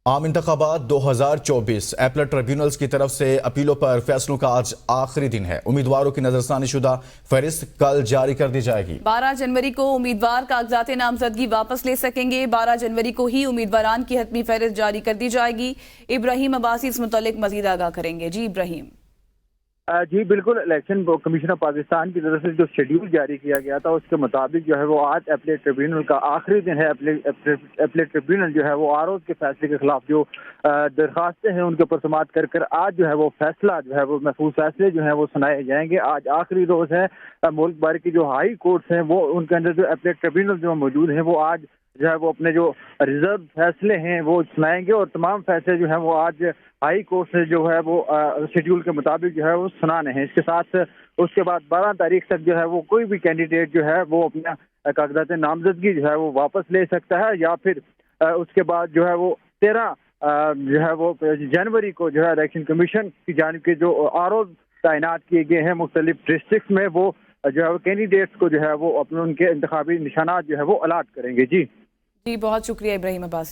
عام انتخابات 2024 applet tribunals کی طرف سے اپیلوں پر فیصلوں کا آج آخری دن ہے۔ امیدواروں کی نظرثانی شدہ فہرست کل جاری کر دی جائے گی۔ 12 جنوری کو امیدوار کاغذات نامزدگی واپس لے سکیں گے۔ 12 جنوری کو ہی امیدواران کی حتمی فہرست جاری کر دی جائے گی۔ ابراہیم عباسی اس متعلق مزید آگاہ کریں گے۔ جی ابراہیم۔ جی بالکل، الیکشن کمیشن آف پاکستان کی طرف سے جو شیڈیول جاری کیا گیا تھا اس کے مطابق جو ہے وہ آج اپیلیٹ ٹریبیونل کا آخری دن ہے۔ اپیلیٹ ٹریبیونل جو ہے وہ آر اوز کے فیصلے کے خلاف جو درخواستیں ہیں ان کے اوپر سماعت کر آج جو ہے وہ فیصلہ جو ہے وہ محفوظ فیصلے جو ہیں وہ سنائے جائیں گے۔ آج آخری روز ہے۔ ملک بھر کی جو ہائی کورٹس ہیں وہ ان کے اندر جو اپیلیٹ ٹریبیونل جو موجود ہیں وہ آج جو ہے وہ اپنے جو ریزرو فیصلے ہیں وہ سنائیں گے، اور تمام فیصلے جو ہیں وہ آج ہائی کورٹ سے جو ہے وہ شیڈیول کے مطابق جو ہے وہ سنانے ہیں۔ اس کے ساتھ اس کے بعد 12 تاریخ تک جو ہے وہ کوئی بھی کینڈیڈیٹ جو ہے وہ اپنا کاغذات نامزدگی جو ہے وہ واپس لے سکتا ہے، یا پھر اس کے بعد جو ہے وہ 13 جو ہے وہ جنوری کو جو ہے الیکشن کمیشن کی جانب کے جو آر او تعینات کیے گئے ہیں مختلف ڈسٹرکٹس میں، وہ جو ہے وہ کینڈیڈیٹس کو جو ہے وہ اپنے ان کے انتخابی نشانات جو ہے وہ الاٹ کریں گے۔ جی بہت شکریہ ابراہیم عباسی۔